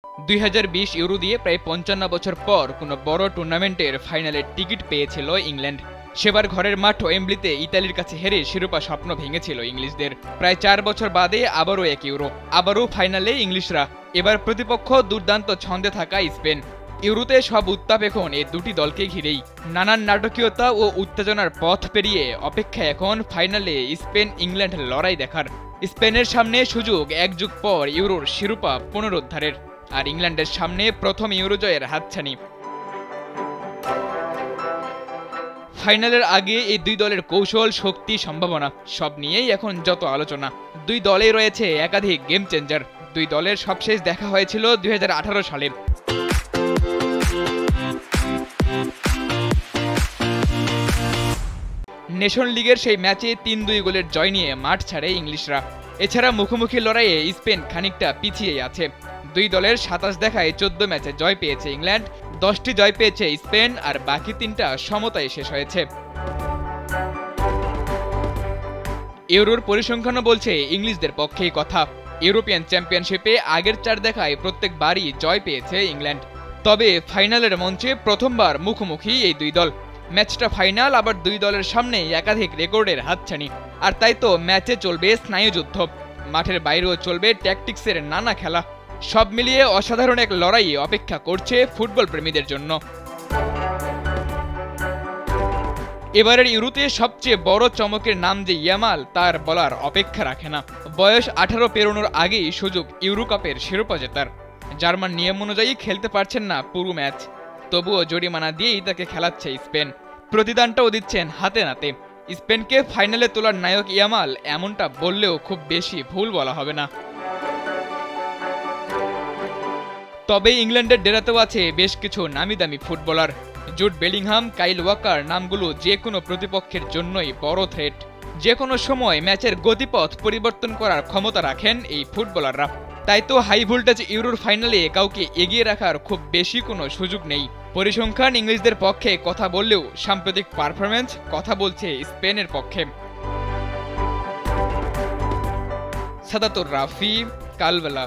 2020 euro দিয়ে প্রায় 55 বছর পর কোনো বড় টুর্নামেন্টের ফাইনালের টিকিট পেয়েছিল ইংল্যান্ড। সেবার ঘরের মাঠ ওয়েম্বলিতে ইতালির কাছে হেরে শিরোপা স্বপ্ন ভেঙেছিল ইংলিশদের। প্রায় 4 বছর বাদে আবারও এক ইউরো, আবারও ফাইনালে ইংলিশরা। এবার প্রতিপক্ষ দুর্দান্ত ছন্দে থাকা স্পেন। ইউরোতে সব উত্তাপ এখন এই দুটি দলকে ঘিরেই। নানান নাটকীয়তা ও উত্তেজনার পথ পেরিয়ে অপেক্ষা এখন ফাইনালে স্পেন ইংল্যান্ড লড়াই দেখার। স্পেনের সামনে সুযোগ এক যুগ পর ইউরোর শিরোপা পুনরুদ্ধারের, আর ইংল্যান্ডের সামনে প্রথম ইউরো জয়ের হাতছানি। ফাইনালের আগে এই দুই দলের কৌশল, শক্তি, সম্ভাবনা সব নিয়েই এখন যত আলোচনা। দুই দলেই রয়েছে একাধিক গেম চেঞ্জার। দুই দলের সবশেষ দেখা হয়েছিল 2018 সালে। নেশন লিগের সেই ম্যাচে 3-2 গোলের জয় নিয়ে মাঠ ছাড়ে ইংলিশরা। এছাড়া মুখোমুখি লড়াইয়ে স্পেন খানিকটা পিছিয়ে আছে। দুই দলের 27 দেখায় 14 ম্যাচে জয় পেয়েছে ইংল্যান্ড, 10টি জয় পেয়েছে স্পেন, আর বাকি 3টা সমতায় শেষ হয়েছে। ইউরোর পরিসংখ্যানও বলছে ইংলিশদের পক্ষেই কথা। ইউরোপিয়ান চ্যাম্পিয়নশিপে আগের 4 দেখায় প্রত্যেকবারই জয় পেয়েছে ইংল্যান্ড। তবে ফাইনালের মঞ্চে প্রথমবার মুখোমুখি এই দুই দল। ম্যাচটা ফাইনাল, আবার দুই দলের সামনে একাধিক রেকর্ডের হাতছানি। আর তাই তো ম্যাচে চলবে স্নায়ুযুদ্ধ, মাঠের বাইরেও চলবে ট্যাকটিক্সের নানা খেলা। সব মিলিয়ে অসাধারণ এক লড়াই অপেক্ষা করছে ফুটবল প্রেমীদের জন্য। এবারের ইউরোতে সবচেয়ে বড় চমকের নাম যে ইয়ামাল, তার বলার অপেক্ষা রাখে না। বয়স 18 পেরোনোর আগেই সুযোগ ইউরো কাপের শিরোপা জেতার। জার্মান নিয়ম অনুযায়ী খেলতে পারছেন না পুরো ম্যাচ, তবুও জরিমানা দিয়েই তাকে খেলাচ্ছে স্পেন। প্রতিদানটাও দিচ্ছেন হাতে নাতে। স্পেনকে ফাইনালে তোলার নায়ক ইয়ামাল, এমনটা বললেও খুব বেশি ভুল বলা হবে না। তবে ইংল্যান্ডের ডেরাতেও আছে বেশ কিছু নামিদামি ফুটবলার। জুড বেলিংহাম, কাইল ওয়াকার নামগুলো যে কোনো প্রতিপক্ষের জন্যই বড় থ্রেট। যে কোনো সময় ম্যাচের গতিপথ পরিবর্তন করার ক্ষমতা রাখেন এই ফুটবলাররা। তাই তো হাই ভোল্টেজ ইউরোর ফাইনালে কাউকে এগিয়ে রাখার খুব বেশি কোনো সুযোগ নেই। পরিসংখ্যান ইংলিশদের পক্ষে কথা বললেও সাম্প্রতিক পারফরম্যান্স কথা বলছে স্পেনের পক্ষে। সাদাতুর রাফি, কালবেলা।